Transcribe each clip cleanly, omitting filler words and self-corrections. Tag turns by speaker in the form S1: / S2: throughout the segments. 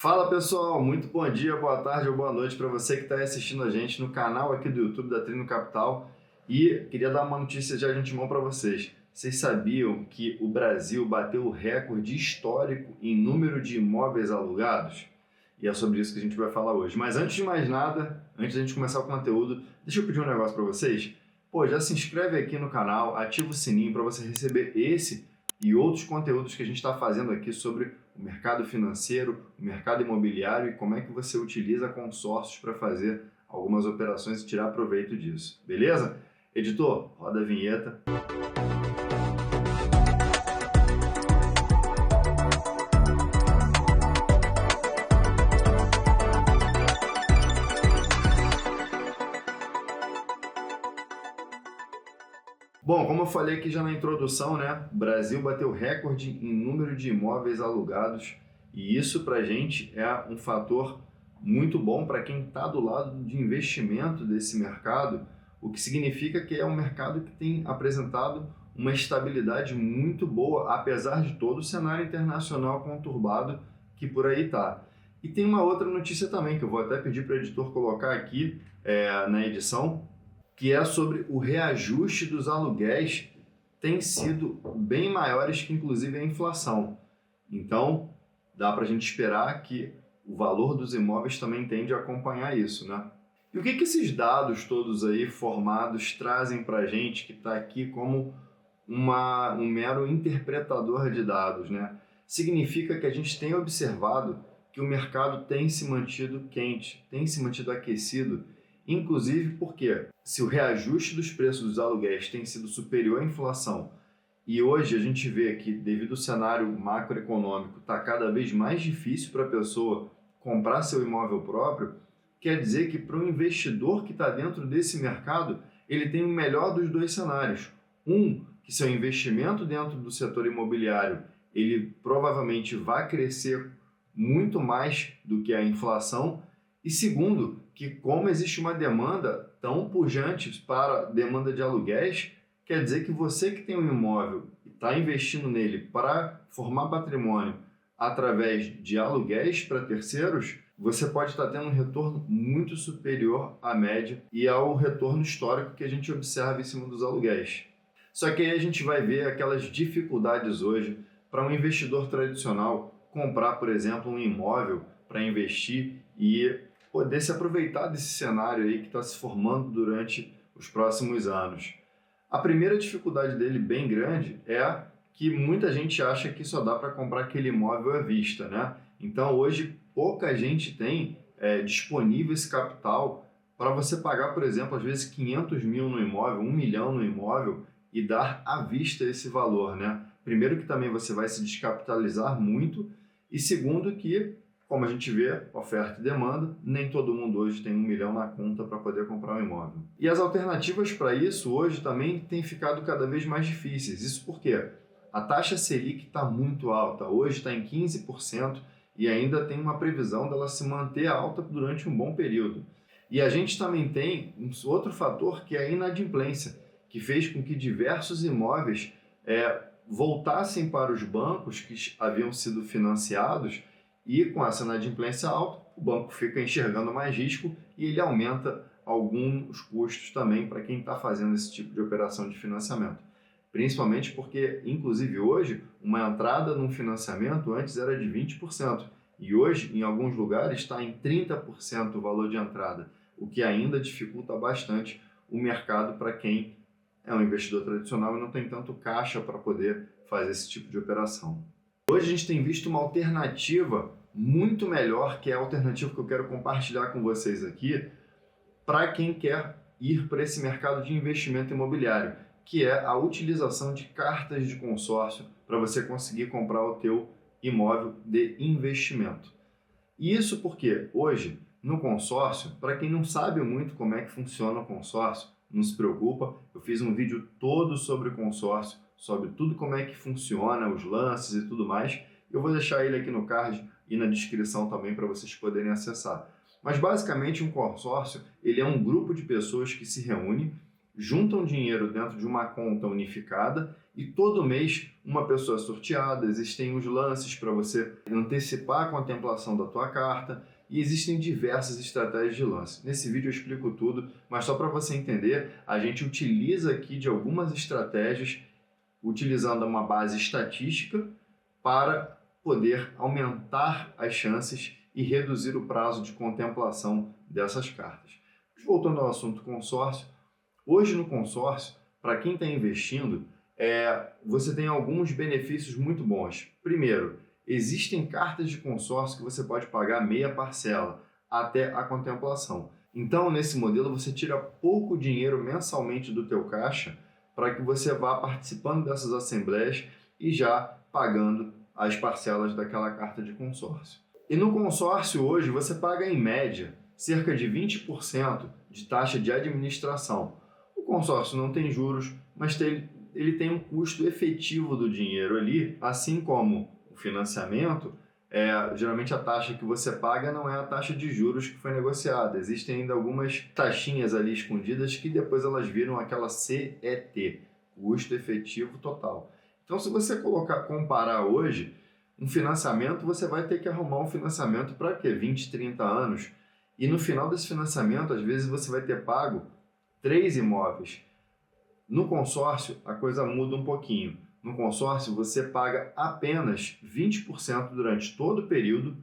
S1: Fala pessoal, muito bom dia, boa tarde ou boa noite para você que está assistindo a gente no canal aqui do YouTube da Trino Capital. E queria dar uma notícia já de antemão para vocês. Vocês sabiam que o Brasil bateu o recorde histórico em número de imóveis alugados? E é sobre isso que a gente vai falar hoje. Mas antes de mais nada, antes da gente começar o conteúdo, deixa eu pedir um negócio para vocês. Pô, já se inscreve aqui no canal, ativa o sininho para você receber esse e outros conteúdos que a gente está fazendo aqui sobre o mercado financeiro, o mercado imobiliário e como é que você utiliza consórcios para fazer algumas operações e tirar proveito disso. Beleza? Editor, roda a vinheta. Bom, como eu falei aqui já na introdução, né? O Brasil bateu recorde em número de imóveis alugados e isso para a gente é um fator muito bom para quem está do lado de investimento desse mercado, o que significa que é um mercado que tem apresentado uma estabilidade muito boa, apesar de todo o cenário internacional conturbado que por aí está. E tem uma outra notícia também, que eu vou até pedir para o editor colocar aqui na edição, que é sobre o reajuste dos aluguéis tem sido bem maiores que inclusive a inflação. Então, dá para a gente esperar que o valor dos imóveis também tende a acompanhar isso, né? E o que esses dados todos aí formados trazem para a gente que está aqui como um mero interpretador de dados, né? Significa que a gente tem observado que o mercado tem se mantido quente, tem se mantido aquecido, inclusive porque se o reajuste dos preços dos aluguéis tem sido superior à inflação e hoje a gente vê que devido ao cenário macroeconômico está cada vez mais difícil para a pessoa comprar seu imóvel próprio, quer dizer que para o investidor que está dentro desse mercado, ele tem o melhor dos dois cenários. Que seu investimento dentro do setor imobiliário, ele provavelmente vai crescer muito mais do que a inflação. E segundo, que como existe uma demanda tão pujante para demanda de aluguéis, quer dizer que você que tem um imóvel e está investindo nele para formar patrimônio através de aluguéis para terceiros, você pode estar tendo um retorno muito superior à média e ao retorno histórico que a gente observa em cima dos aluguéis. Só que aí a gente vai ver aquelas dificuldades hoje para um investidor tradicional comprar, por exemplo, um imóvel para investir e poder se aproveitar desse cenário aí que está se formando durante os próximos anos. A primeira dificuldade dele, bem grande, é que muita gente acha que só dá para comprar aquele imóvel à vista, né? Então, hoje, pouca gente tem disponível esse capital para você pagar, por exemplo, às vezes 500 mil no imóvel, 1 milhão no imóvel e dar à vista esse valor, né? Primeiro que também você vai se descapitalizar muito e segundo que, como a gente vê, oferta e demanda, nem todo mundo hoje tem 1 milhão na conta para poder comprar um imóvel. E as alternativas para isso hoje também têm ficado cada vez mais difíceis. Isso porque a taxa Selic está muito alta, hoje está em 15% e ainda tem uma previsão dela se manter alta durante um bom período. E a gente também tem um outro fator que é a inadimplência, que fez com que diversos imóveis voltassem para os bancos que haviam sido financiados. E com essa inadimplência alta, o banco fica enxergando mais risco e ele aumenta alguns custos também para quem está fazendo esse tipo de operação de financiamento. Principalmente porque, inclusive hoje, uma entrada num financiamento antes era de 20% e hoje, em alguns lugares, está em 30% o valor de entrada, o que ainda dificulta bastante o mercado para quem é um investidor tradicional e não tem tanto caixa para poder fazer esse tipo de operação. Hoje a gente tem visto uma alternativa muito melhor, que é a alternativa que eu quero compartilhar com vocês aqui, para quem quer ir para esse mercado de investimento imobiliário, que é a utilização de cartas de consórcio para você conseguir comprar o teu imóvel de investimento. E isso porque hoje, no consórcio, para quem não sabe muito como é que funciona o consórcio, não se preocupa, eu fiz um vídeo todo sobre o consórcio, sobre tudo como é que funciona, os lances e tudo mais. Eu vou deixar ele aqui no card e na descrição também para vocês poderem acessar. Mas basicamente um consórcio, ele é um grupo de pessoas que se reúne juntam dinheiro dentro de uma conta unificada e todo mês uma pessoa é sorteada, existem os lances para você antecipar a contemplação da tua carta e existem diversas estratégias de lance. Nesse vídeo eu explico tudo, mas só para você entender, a gente utiliza aqui de algumas estratégias utilizando uma base estatística para poder aumentar as chances e reduzir o prazo de contemplação dessas cartas. Voltando ao assunto consórcio, hoje no consórcio, para quem está investindo, você tem alguns benefícios muito bons. Primeiro, existem cartas de consórcio que você pode pagar meia parcela até a contemplação. Então, nesse modelo, você tira pouco dinheiro mensalmente do teu caixa para que você vá participando dessas assembleias e já pagando as parcelas daquela carta de consórcio. E no consórcio hoje você paga em média cerca de 20% de taxa de administração. O consórcio não tem juros, mas ele tem um custo efetivo do dinheiro ali, assim como o financiamento. Geralmente a taxa que você paga não é a taxa de juros que foi negociada. Existem ainda algumas taxinhas ali escondidas que depois elas viram aquela CET, custo efetivo total. Então, se você comparar hoje, um financiamento, você vai ter que arrumar um financiamento para quê? 20, 30 anos. E no final desse financiamento, às vezes você vai ter pago 3 imóveis. No consórcio, a coisa muda um pouquinho. No consórcio, você paga apenas 20% durante todo o período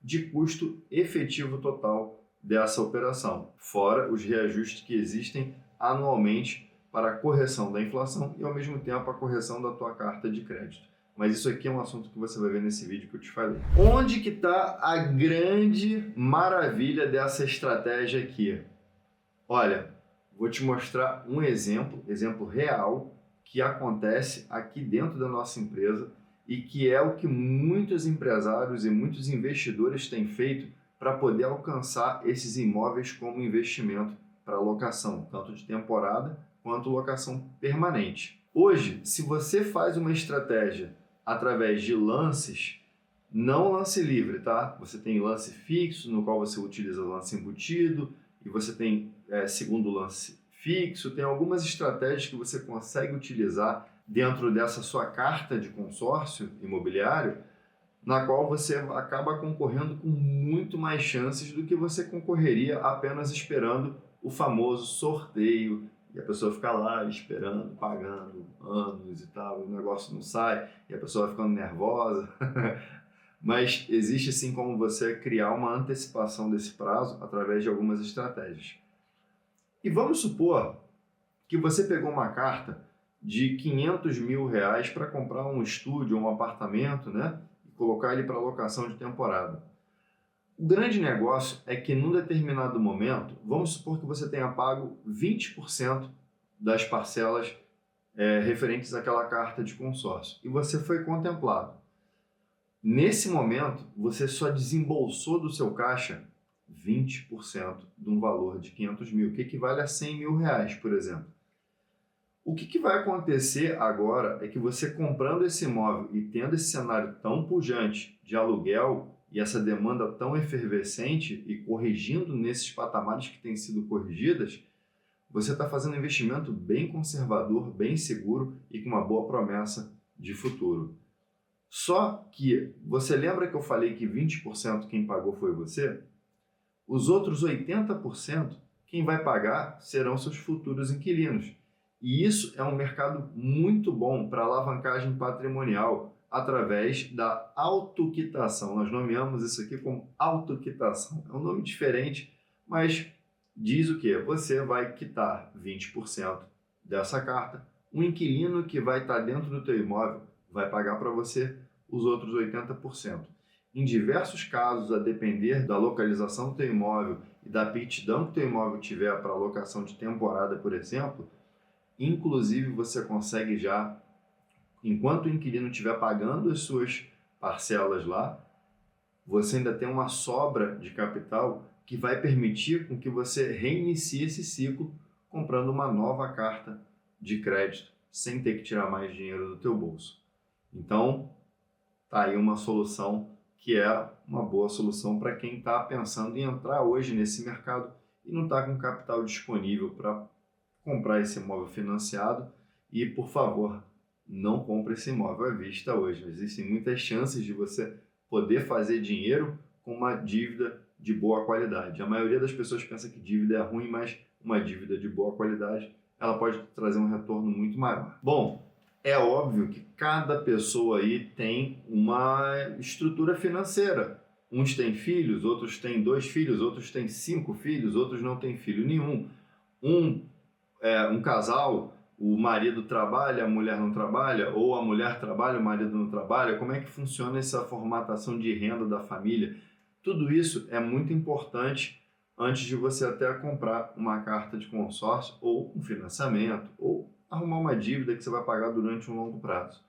S1: de custo efetivo total dessa operação, fora os reajustes que existem anualmente para a correção da inflação e, ao mesmo tempo, a correção da tua carta de crédito. Mas isso aqui é um assunto que você vai ver nesse vídeo que eu te falei. Onde que está a grande maravilha dessa estratégia aqui? Olha, vou te mostrar um exemplo real que acontece aqui dentro da nossa empresa e que é o que muitos empresários e muitos investidores têm feito para poder alcançar esses imóveis como investimento para locação, tanto de temporada quanto locação permanente. Hoje, se você faz uma estratégia através de lances, não lance livre, tá? Você tem lance fixo, no qual você utiliza lance embutido, e você tem segundo lance fixo, tem algumas estratégias que você consegue utilizar dentro dessa sua carta de consórcio imobiliário, na qual você acaba concorrendo com muito mais chances do que você concorreria apenas esperando o famoso sorteio, e a pessoa fica lá esperando, pagando anos e tal, e o negócio não sai, e a pessoa vai ficando nervosa. Mas existe sim como você criar uma antecipação desse prazo através de algumas estratégias. E vamos supor que você pegou uma carta de 500 mil reais para comprar um estúdio ou um apartamento, né? E colocar ele para locação de temporada. O grande negócio é que num determinado momento, vamos supor que você tenha pago 20% das parcelas referentes àquela carta de consórcio e você foi contemplado. Nesse momento, você só desembolsou do seu caixa 20% de um valor de 500 mil, que equivale a 100 mil reais, por exemplo. O que vai acontecer agora é que você comprando esse imóvel e tendo esse cenário tão pujante de aluguel e essa demanda tão efervescente e corrigindo nesses patamares que têm sido corrigidas, você está fazendo um investimento bem conservador, bem seguro e com uma boa promessa de futuro. Só que, você lembra que eu falei que 20% quem pagou foi você? Os outros 80%, quem vai pagar serão seus futuros inquilinos. E isso é um mercado muito bom para alavancagem patrimonial através da autoquitação. Nós nomeamos isso aqui como autoquitação. É um nome diferente, mas diz o quê? Você vai quitar 20% dessa carta. Um inquilino que vai estar dentro do teu imóvel vai pagar para você os outros 80%. Em diversos casos, a depender da localização do teu imóvel e da aptidão que o teu imóvel tiver para alocação de temporada, por exemplo, inclusive você consegue já, enquanto o inquilino estiver pagando as suas parcelas lá, você ainda tem uma sobra de capital que vai permitir com que você reinicie esse ciclo comprando uma nova carta de crédito, sem ter que tirar mais dinheiro do teu bolso. Então, tá aí uma solução que é uma boa solução para quem está pensando em entrar hoje nesse mercado e não está com capital disponível para comprar esse imóvel financiado e, por favor, não compre esse imóvel à vista hoje. Existem muitas chances de você poder fazer dinheiro com uma dívida de boa qualidade. A maioria das pessoas pensa que dívida é ruim, mas uma dívida de boa qualidade ela pode trazer um retorno muito maior. Bom, é óbvio que cada pessoa aí tem uma estrutura financeira. Uns têm filhos, outros têm 2 filhos, outros têm 5 filhos, outros não têm filho nenhum. Um casal, o marido trabalha, a mulher não trabalha, ou a mulher trabalha, o marido não trabalha. Como é que funciona essa formatação de renda da família? Tudo isso é muito importante antes de você até comprar uma carta de consórcio ou um financiamento ou arrumar uma dívida que você vai pagar durante um longo prazo.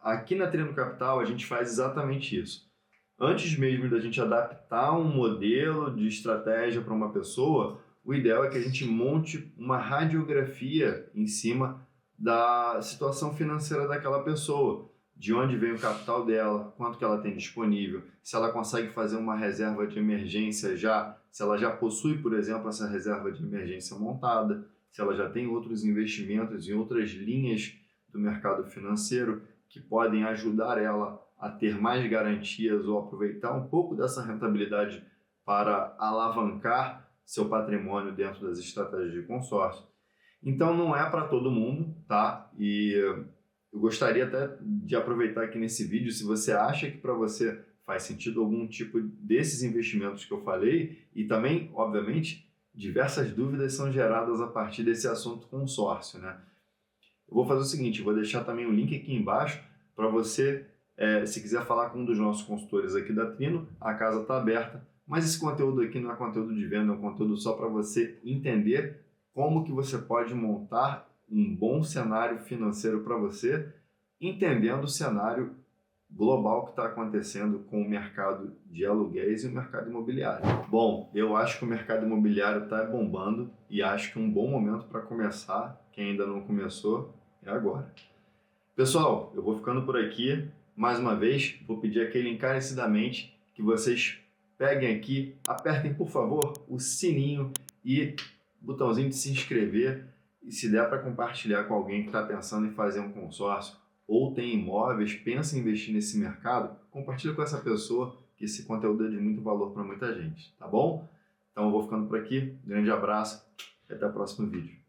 S1: Aqui na Trino Capital a gente faz exatamente isso. Antes mesmo da gente adaptar um modelo de estratégia para uma pessoa, o ideal é que a gente monte uma radiografia em cima da situação financeira daquela pessoa, de onde vem o capital dela, quanto que ela tem disponível, se ela consegue fazer uma reserva de emergência se ela já possui, por exemplo, essa reserva de emergência montada, se ela já tem outros investimentos em outras linhas do mercado financeiro que podem ajudar ela a ter mais garantias ou aproveitar um pouco dessa rentabilidade para alavancar seu patrimônio dentro das estratégias de consórcio. Então não é para todo mundo, tá? E eu gostaria até de aproveitar aqui nesse vídeo, se você acha que para você faz sentido algum tipo desses investimentos que eu falei, e também, obviamente, diversas dúvidas são geradas a partir desse assunto consórcio, né? Eu vou fazer o seguinte, eu vou deixar também um link aqui embaixo para você, se quiser falar com um dos nossos consultores aqui da Trino, a casa está aberta, mas esse conteúdo aqui não é conteúdo de venda, é um conteúdo só para você entender como que você pode montar um bom cenário financeiro para você, entendendo o cenário global que está acontecendo com o mercado de aluguéis e o mercado imobiliário. Bom, eu acho que o mercado imobiliário está bombando e acho que um bom momento para começar, quem ainda não começou, é agora. Pessoal, eu vou ficando por aqui. Mais uma vez, vou pedir aquele encarecidamente que vocês peguem aqui, apertem por favor o sininho e o botãozinho de se inscrever, e se der para compartilhar com alguém que está pensando em fazer um consórcio ou tem imóveis, pensa em investir nesse mercado, compartilha com essa pessoa, que esse conteúdo é de muito valor para muita gente, tá bom? Então eu vou ficando por aqui, grande abraço e até o próximo vídeo.